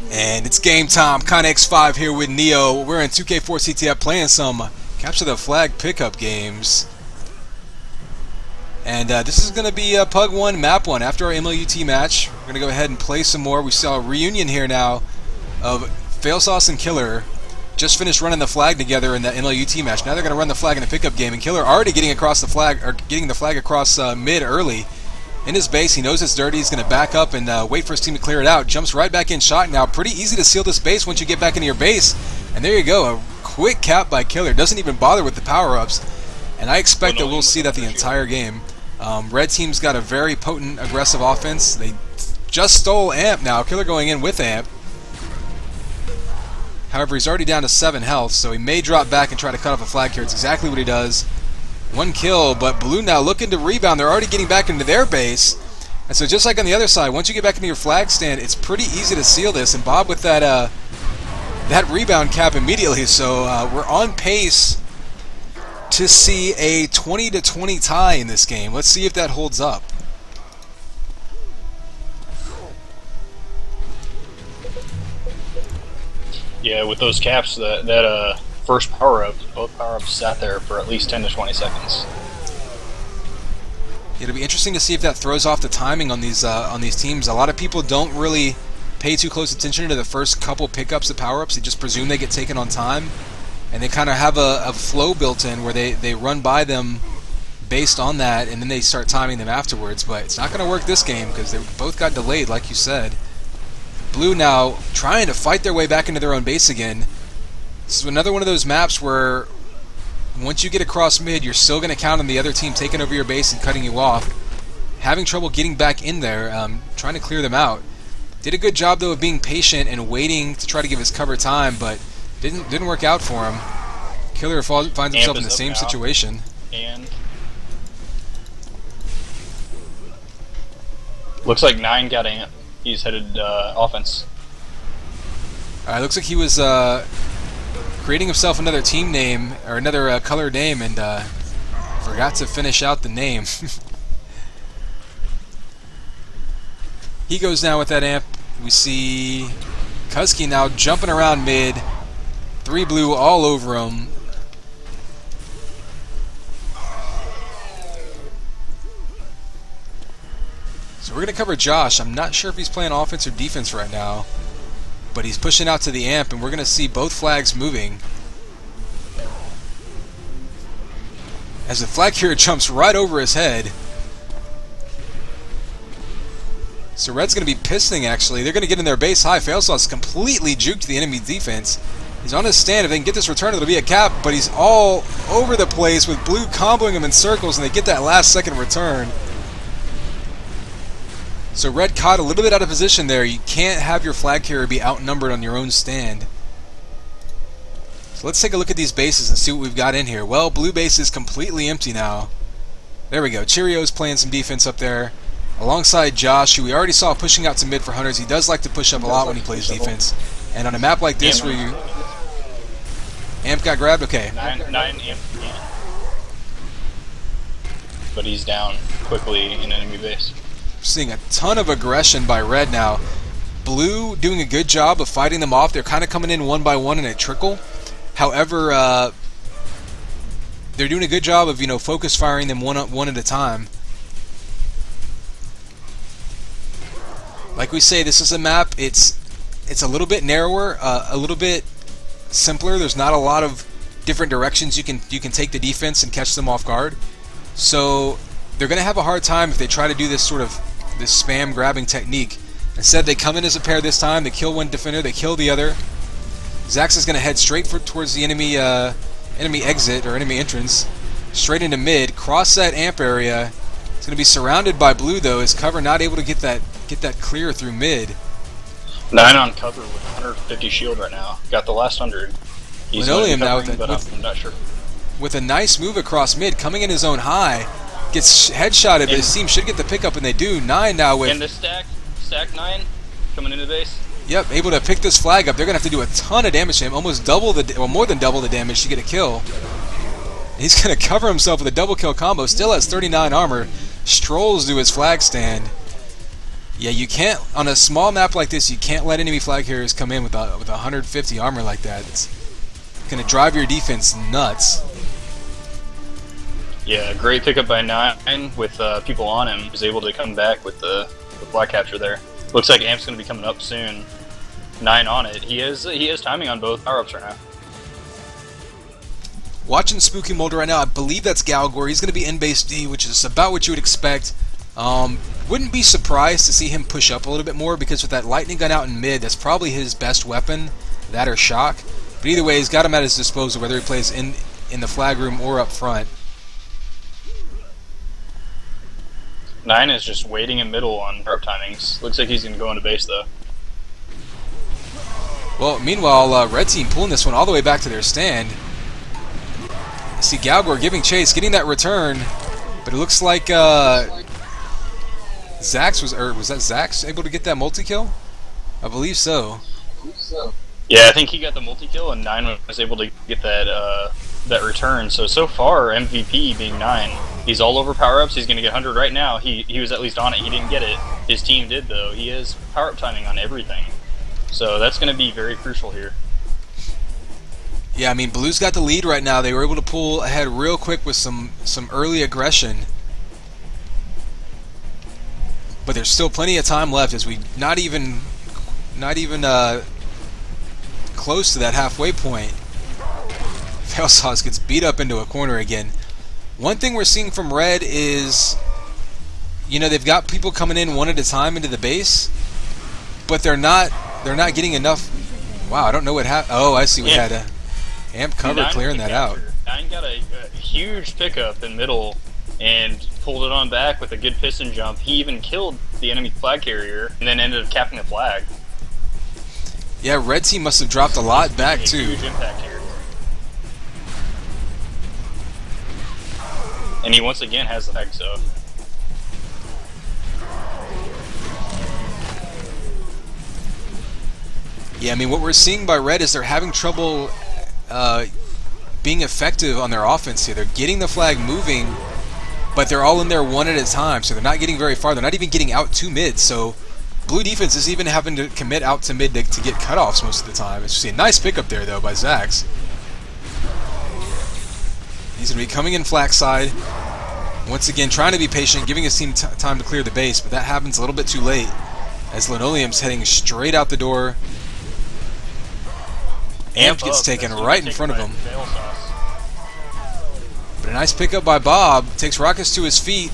And it's game time. Connex5 here with Neo. We're in 2K4 CTF playing some Capture the Flag pickup games. And this is going to be PUG 1, Map 1. After our MLUT match, we're going to go ahead and play some more. We saw a reunion here now of Failsauce and Killer. Just finished running the flag together in that MLUT match. Now they're going to run the flag in a pickup game. And Killer already getting across the flag, or getting the flag across mid early. In his base, he knows it's dirty. He's going to back up and wait for his team to clear it out. Jumps right back in shot now. Pretty easy to seal this base once you get back into your base. And there you go. A quick cap by Killer. Doesn't even bother with the power-ups. And I expect that we'll see that the entire game. Red team's got a very potent, aggressive offense. They just stole Amp now. Killer going in with Amp. However, he's already down to 7 health, so he may drop back and try to cut off a flag here. It's exactly what he does. 1 kill, but Blue now looking to rebound. They're already getting back into their base. And so just like on the other side, once you get back into your flag stand, it's pretty easy to seal this. And Bob with that that rebound cap immediately. So we're on pace to see a 20-20 tie in this game. Let's see if that holds up. Yeah, with those caps, that first power-up, both power-ups sat there for at least 10 to 20 seconds. It'll be interesting to see if that throws off the timing on these teams. A lot of people don't really pay too close attention to the first couple pickups of power-ups. They just presume they get taken on time, and they kind of have a flow built in where they run by them based on that, and then they start timing them afterwards. But it's not going to work this game because they both got delayed, like you said. Blue now trying to fight their way back into their own base again. This is another one of those maps where once you get across mid, you're still going to count on the other team taking over your base and cutting you off. Having trouble getting back in there, trying to clear them out. Did a good job though of being patient and waiting to try to give his cover time, but didn't work out for him. Killer finds himself in the same situation. And looks like 9 got Amp. He's headed offense. Alright, looks like he was creating himself another team name, or another color name, and forgot to finish out the name. He goes now with that Amp. We see Cuzkey now jumping around mid. 3 blue all over him. So we're going to cover Josh. I'm not sure if he's playing offense or defense right now, but he's pushing out to the Amp, and we're going to see both flags moving. As the flag carrier jumps right over his head. So Red's going to be pisting, actually. They're going to get in their base high. Failsauce completely juked the enemy defense. He's on his stand. If they can get this return, it'll be a cap, but he's all over the place with Blue comboing him in circles, and they get that last second return. So Red caught a little bit out of position there. You can't have your flag carrier be outnumbered on your own stand. So let's take a look at these bases and see what we've got in here. Well, Blue base is completely empty now. There we go. Cheerios playing some defense up there. Alongside Josh, who we already saw pushing out to mid for hunters. He does like to push up a lot when he plays defense. And on a map like this where you... Amp got grabbed? Okay. 9 Amp. Yeah. But he's down quickly in enemy base. Seeing a ton of aggression by Red now. Blue doing a good job of fighting them off. They're kind of coming in one by one in a trickle. However, they're doing a good job of, focus firing them one at a time. Like we say, this is a map. It's a little bit narrower, a little bit simpler. There's not a lot of different directions you can take the defense and catch them off guard. So they're going to have a hard time if they try to do this this spam grabbing technique. Instead, they come in as a pair this time. They kill one defender. They kill the other. Zax is going to head straight towards the enemy exit or enemy entrance, straight into mid. Cross that Amp area. It's going to be surrounded by Blue though. His cover not able to get that clear through mid. 9 on cover with 150 shield right now. Got the last 100. He's Linoleum now I'm not sure. With a nice move across mid, coming in his own high. Gets headshotted, but his team should get the pickup, and they do. 9 now with... And the stack 9 coming into base. Yep, able to pick this flag up. They're going to have to do a ton of damage to him, almost double more than double the damage to get a kill. He's going to cover himself with a double kill combo. Still has 39 armor. Strolls to his flag stand. Yeah, you can't, on a small map like this, you can't let enemy flag carriers come in with 150 armor like that. It's going to drive your defense nuts. Yeah, great pickup by 9 with people on him. He was able to come back with the flag capture there. Looks like Amp's going to be coming up soon. 9 on it. He has timing on both power-ups right now. Watching Spooky Molder right now, I believe that's Galgore. He's going to be in base D, which is about what you would expect. Wouldn't be surprised to see him push up a little bit more, because with that lightning gun out in mid, that's probably his best weapon, that or shock. But either way, he's got him at his disposal, whether he plays in the flag room or up front. 9 is just waiting in middle on power-up timings. Looks like he's going to go into base though. Well, meanwhile, Red Team pulling this one all the way back to their stand. See Galgore giving chase, getting that return, but it looks like Zax was that Zax able to get that multi-kill? I believe so. Yeah, I think he got the multi-kill, and 9 was able to get that return. So far, MVP being 9. He's all over power-ups. He's going to get 100 right now. He was at least on it. He didn't get it. His team did, though. He has power-up timing on everything. So that's going to be very crucial here. Yeah, I mean, Blue's got the lead right now. They were able to pull ahead real quick with some early aggression. But there's still plenty of time left, as we not even close to that halfway point. Failsauce gets beat up into a corner again. One thing we're seeing from Red is, you know, they've got people coming in one at a time into the base, but they're not getting enough. Wow, I don't know what happened. Oh, I see. We had a Amp cover clearing that out. 9 got a huge pickup in middle and pulled it on back with a good piston jump. He even killed the enemy flag carrier and then ended up capping the flag. Yeah, Red Team must have dropped a lot back too. Huge impact here. And he once again has the flag, so. Yeah, I mean, what we're seeing by Red is they're having trouble being effective on their offense here. They're getting the flag moving, but they're all in there one at a time, so they're not getting very far. They're not even getting out to mid, so Blue defense is even having to commit out to mid to get cutoffs most of the time. It's just a nice pickup there, though, by Zax. He's going to be coming in flag side. Once again, trying to be patient, giving his team time to clear the base, but that happens a little bit too late, as Linoleum's heading straight out the door. Amp gets taken right in front of him. But a nice pickup by Bob. Takes Rockets to his feet.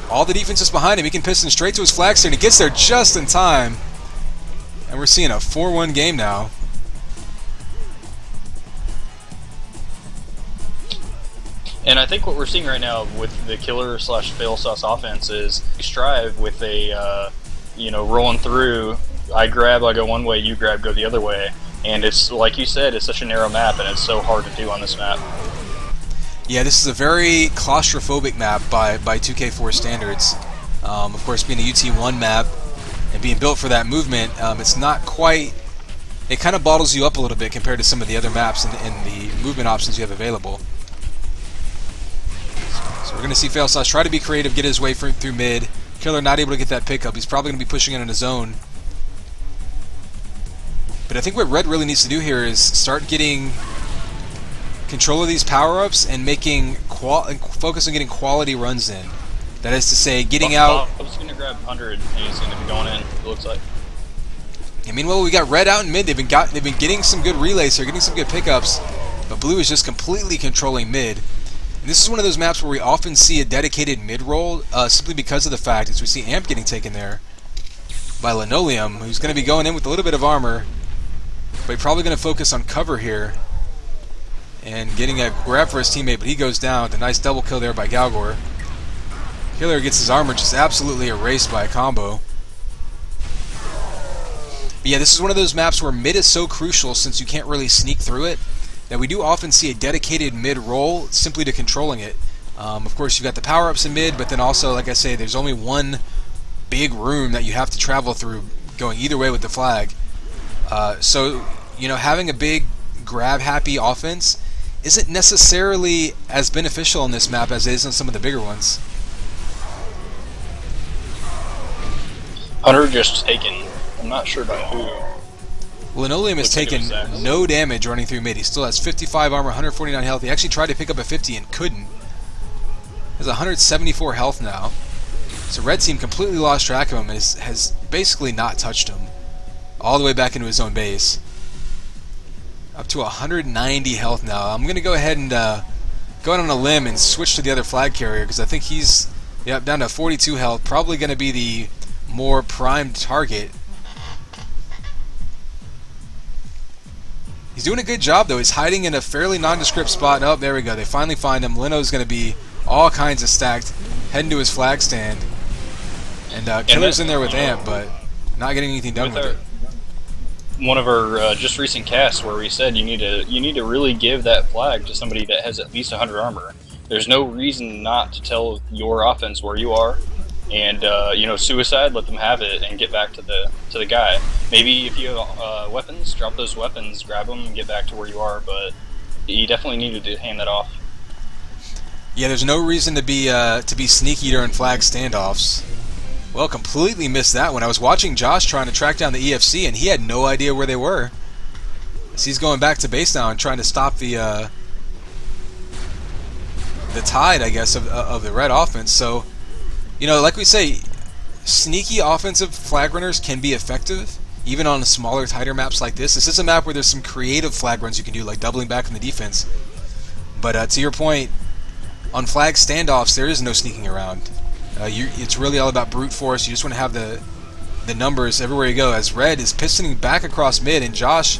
All the defense is behind him. He can piston straight to his flag stand. He gets there just in time. And we're seeing a 4-1 game now. And I think what we're seeing right now with the killer / Failsauce offense is strive with a, rolling through. I grab, I go one way, you grab, go the other way. And it's, like you said, it's such a narrow map, and it's so hard to do on this map. Yeah, this is a very claustrophobic map by 2K4 standards. Of course, being a UT1 map and being built for that movement, it's not quite... It kind of bottles you up a little bit compared to some of the other maps and the movement options you have available. So we're going to see Failsauce try to be creative, get his way through mid. Killer not able to get that pickup. He's probably going to be pushing it in his zone. But I think what Red really needs to do here is start getting control of these power-ups and focus on getting quality runs in. That is to say, getting out... I was going to grab 100 and he's going to be going in, it looks like. And meanwhile, we got Red out in mid. They've been getting some good relays here, getting some good pickups, but Blue is just completely controlling mid. And this is one of those maps where we often see a dedicated mid roll, simply because of the fact as we see Amp getting taken there by Linoleum, who's going to be going in with a little bit of armor. But he's probably going to focus on cover here and getting a grab for his teammate, but he goes down with a nice double kill there by Galgore. Killer gets his armor just absolutely erased by a combo. But yeah, this is one of those maps where mid is so crucial since you can't really sneak through it, that we do often see a dedicated mid roll simply to controlling it. Of course, you've got the power-ups in mid, but then also, like I say, there's only one big room that you have to travel through going either way with the flag. So, having a big grab-happy offense isn't necessarily as beneficial on this map as it is on some of the bigger ones. Hunter just taken. I'm not sure by who. Linoleum has taken no damage running through mid. He still has 55 armor, 149 health. He actually tried to pick up a 50 and couldn't. He has 174 health now. So red team completely lost track of him and has basically not touched him. All the way back into his own base. Up to 190 health now. I'm going to go ahead and go out on a limb and switch to the other flag carrier because I think he's down to 42 health. Probably going to be the more primed target. He's doing a good job though. He's hiding in a fairly nondescript spot. Oh, there we go. They finally find him. Lino's going to be all kinds of stacked, heading to his flag stand. And Killer's in there with Amp, but not getting anything done with it. One of our just recent casts where we said you need to really give that flag to somebody that has at least 100 armor. There's no reason not to tell your offense where you are, and suicide, let them have it and get back to the guy. Maybe if you have weapons, drop those weapons, grab them, and get back to where you are. But you definitely needed to hand that off. Yeah, there's no reason to be sneaky during flag standoffs. Well, completely missed that one. I was watching Josh trying to track down the EFC, and he had no idea where they were. So he's going back to base now and trying to stop the tide, I guess, of the red offense. So, like we say, sneaky offensive flag runners can be effective, even on smaller, tighter maps like this. This is a map where there's some creative flag runs you can do, like doubling back on the defense. But to your point, on flag standoffs, there is no sneaking around. It's really all about brute force. You just want to have the numbers everywhere you go. As red is pistoning back across mid, and Josh,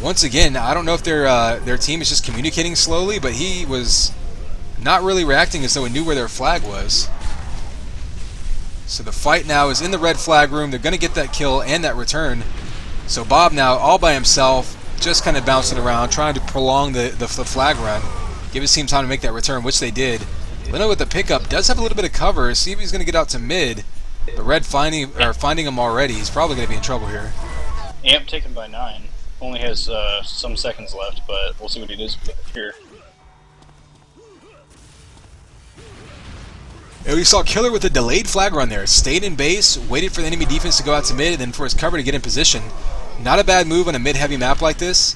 once again, I don't know if their team is just communicating slowly, but he was not really reacting as though he knew where their flag was. So the fight now is in the red flag room. They're going to get that kill and that return. So Bob now, all by himself, just kind of bouncing around, trying to prolong the flag run, give his team time to make that return, which they did. Lino with the pickup does have a little bit of cover. See if he's going to get out to mid. But red finding him already. He's probably going to be in trouble here. Amp taken by 9. Only has some seconds left, but we'll see what he does here. And we saw Killer with a delayed flag run there. Stayed in base, waited for the enemy defense to go out to mid, and then for his cover to get in position. Not a bad move on a mid-heavy map like this.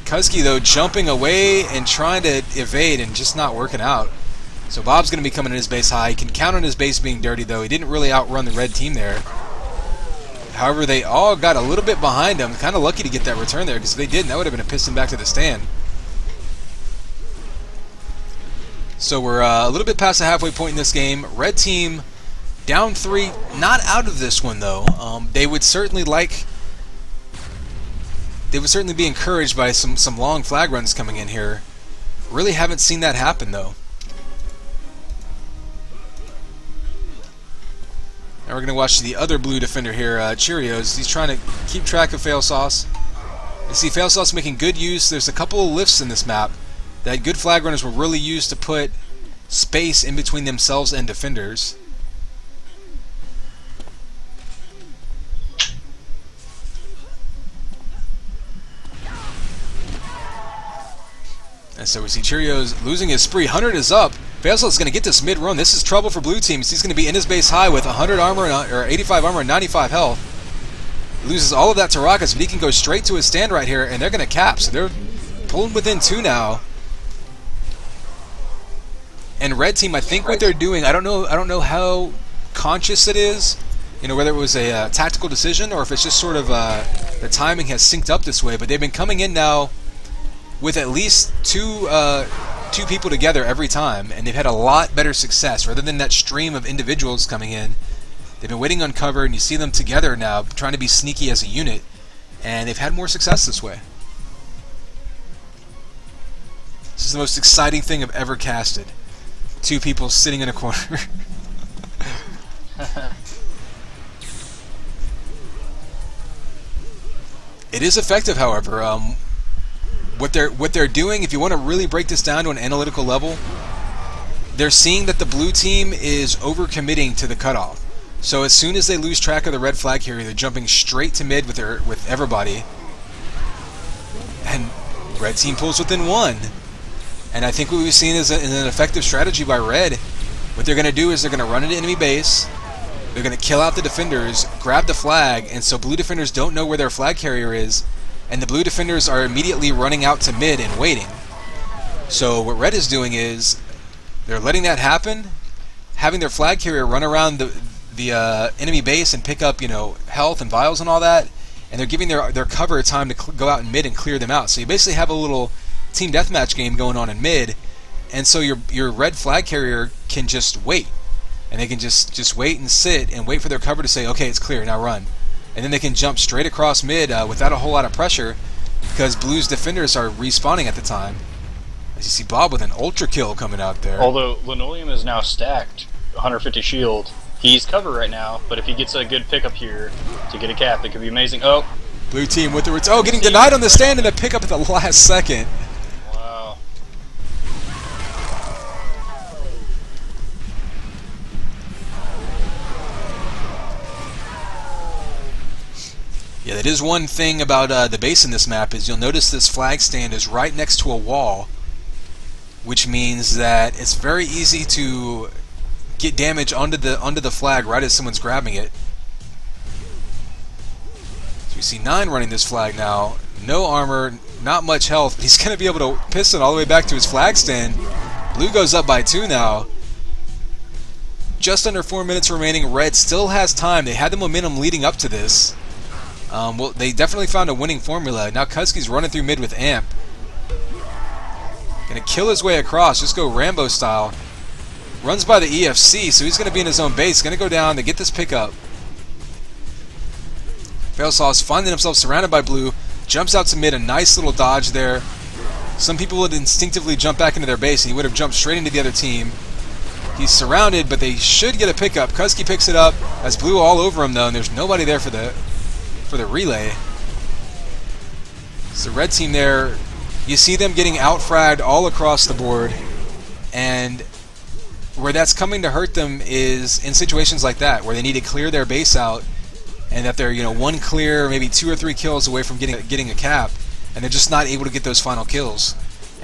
Cuzkey, though, jumping away and trying to evade and just not working out. So Bob's going to be coming in his base high. He can count on his base being dirty, though. He didn't really outrun the red team there. However, they all got a little bit behind him. Kind of lucky to get that return there, because if they didn't, that would have been a piston back to the stand. So we're a little bit past the halfway point in this game. Red team down 3. Not out of this one, though. They would certainly be encouraged by some long flag runs coming in here. Really haven't seen that happen, though. Now we're going to watch the other blue defender here, Cheerios. He's trying to keep track of Failsauce. You see Failsauce making good use. There's a couple of lifts in this map that good flag runners will really use to put space in between themselves and defenders. And so we see Cheerios losing his spree. 100 is up. Failsauce is going to get this mid-run. This is trouble for blue teams. He's going to be in his base high with 100 armor, or 85 armor and 95 health. Loses all of that to Rockets, but he can go straight to his stand right here, and they're going to cap. So they're pulling within 2 now. And red team, I think what they're doing, I don't know how conscious it is, whether it was a tactical decision or if it's just sort of the timing has synced up this way, but they've been coming in now with at least two people together every time, and they've had a lot better success rather than that stream of individuals coming in. They've been waiting on cover, and you see them together now trying to be sneaky as a unit, and they've had more success this way. This is the most exciting thing I've ever casted. 2 people sitting in a corner. It is effective, however. What they're doing, if you want to really break this down to an analytical level, they're seeing that the blue team is overcommitting to the cutoff. So as soon as they lose track of the red flag carrier, they're jumping straight to mid with everybody, and red team pulls within 1. And I think what we've seen is an effective strategy by red. What they're going to do is they're going to run into enemy base. They're going to kill out the defenders, grab the flag, and so blue defenders don't know where their flag carrier is, and the blue defenders are immediately running out to mid and waiting. So what red is doing is they're letting that happen, having their flag carrier run around the enemy base and pick up, health and vials and all that, and they're giving their cover time to go out in mid and clear them out. So you basically have a little team deathmatch game going on in mid, and so your red flag carrier can just wait. And they can just wait and sit and wait for their cover to say, okay, it's clear, now run. And then they can jump straight across mid without a whole lot of pressure because blue's defenders are respawning at the time. As you see Bob with an ultra kill coming out there. Although Linoleum is now stacked, 150 shield. He's covered right now, but if he gets a good pickup here to get a cap, it could be amazing. Oh! Blue team with the getting denied on the stand and the pickup at the last second. Wow. Yeah, that is one thing about the base in this map is you'll notice this flag stand is right next to a wall, which means that it's very easy to get damage onto the flag right as someone's grabbing it. So we see 9 running this flag now. No armor, not much health, but he's going to be able to piston all the way back to his flag stand. Blue goes up by 2 now. Just under 4 minutes remaining. Red still has time. They had the momentum leading up to this. Well, they definitely found a winning formula. Now Cuzkey's running through mid with Amp. Gonna kill his way across, just go Rambo style. Runs by the EFC, so he's gonna be in his own base. Gonna go down to get this pickup. Failsauce finding himself surrounded by blue. Jumps out to mid, a nice little dodge there. Some people would instinctively jump back into their base, and he would have jumped straight into the other team. He's surrounded, but they should get a pickup. Cuzkey picks it up. Has blue all over him though, and there's nobody there for the relay. So red team there, you see them getting out-fragged all across the board, and where that's coming to hurt them is in situations like that, where they need to clear their base out, and that they're one clear, maybe 2 or 3 kills away from getting a cap, and they're just not able to get those final kills.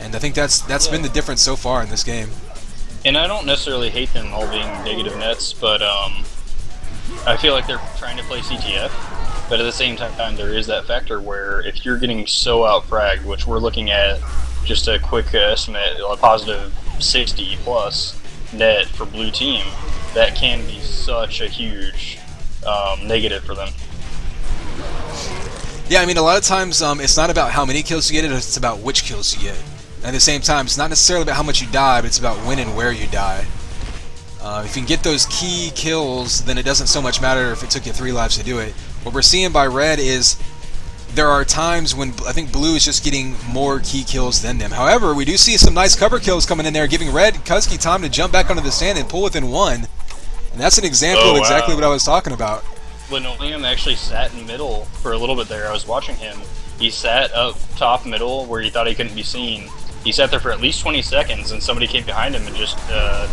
And I think that's been the difference so far in this game. And I don't necessarily hate them all being negative nets, but I feel like they're trying to play CTF. But at the same time, there is that factor where if you're getting so out-fragged, which we're looking at just a quick estimate, a positive 60 plus net for blue team, that can be such a huge negative for them. Yeah, I mean, a lot of times it's not about how many kills you get, it's about which kills you get. And at the same time, it's not necessarily about how much you die, but it's about when and where you die. If you can get those key kills, then it doesn't so much matter if it took you 3 lives to do it. What we're seeing by red is there are times when I think blue is just getting more key kills than them. However, we do see some nice cover kills coming in there, giving red Cuzkey time to jump back onto the stand and pull within 1. And that's an example of exactly what I was talking about. Linoleum actually sat in middle for a little bit there. I was watching him. He sat up top middle where he thought he couldn't be seen. He sat there for at least 20 seconds, and somebody came behind him and just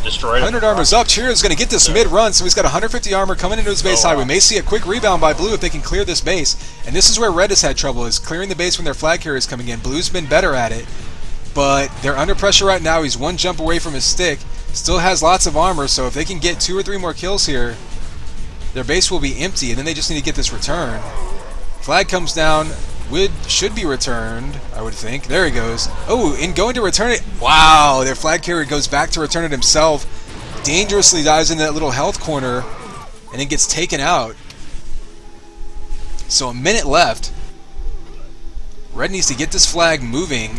destroyed him. 100 armor's up. Cheerios going to get this mid-run, so he's got 150 armor coming into his base high. We may see a quick rebound by blue if they can clear this base. And this is where red has had trouble, is clearing the base when their flag carrier is coming in. Blue's been better at it, but they're under pressure right now. He's 1 jump away from his stick. Still has lots of armor, so if they can get 2 or 3 more kills here, their base will be empty, and then they just need to get this return. Flag comes down. Should be returned, I would think. There he goes. Oh, in going to return it, wow, their flag carrier goes back to return it himself. Dangerously dives into that little health corner, and it gets taken out. So a minute left. Red needs to get this flag moving.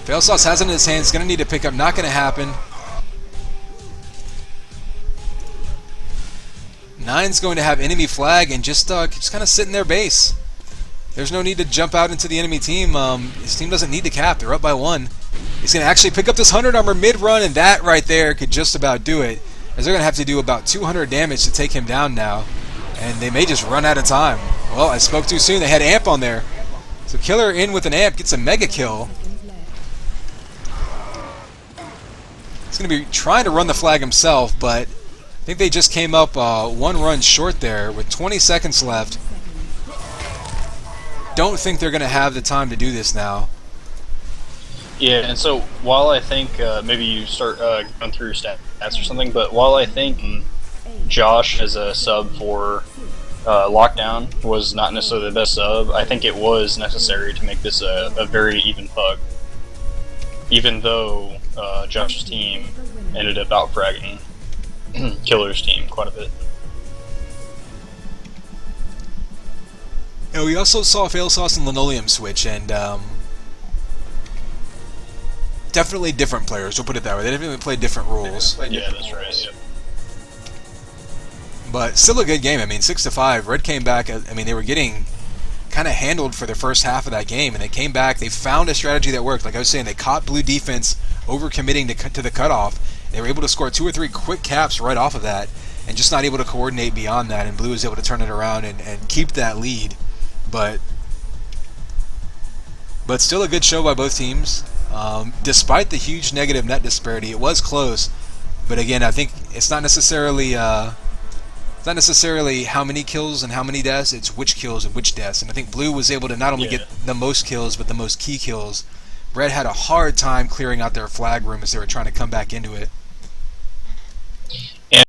Failsauce has it in his hands, going to need to pick up, not going to happen. 9's going to have enemy flag and just kind of sit in their base. There's no need to jump out into the enemy team. His team doesn't need to cap. They're up by 1. He's going to actually pick up this 100 armor mid-run, and that right there could just about do it, as they're going to have to do about 200 damage to take him down now, and they may just run out of time. Well, I spoke too soon. They had Amp on there. So Killer in with an Amp gets a mega kill. He's going to be trying to run the flag himself, but I think they just came up 1 run short there with 20 seconds left. Don't think they're going to have the time to do this now. Yeah, and so while I think maybe you start going through stats or something, but while I think Josh as a sub for Lockdown was not necessarily the best sub. I think it was necessary to make this a very even pug. Even though Josh's team ended up outfragging Killer's team quite a bit. And we also saw Failsauce and Linoleum switch, and definitely different players, we'll put it that way. They definitely played different rules. Yeah, that's right. Yeah. But still a good game. I mean, 6-5. Red came back. I mean, they were getting kind of handled for the first half of that game, and they came back. They found a strategy that worked. Like I was saying, they caught blue defense overcommitting to the cutoff. They were able to score 2 or 3 quick caps right off of that, and just not able to coordinate beyond that. And blue was able to turn it around and keep that lead. But still a good show by both teams. Despite the huge negative net disparity, it was close. But again, I think it's not necessarily how many kills and how many deaths, it's which kills and which deaths. And I think blue was able to not only get the most kills, but the most key kills. Red had a hard time clearing out their flag room as they were trying to come back into it.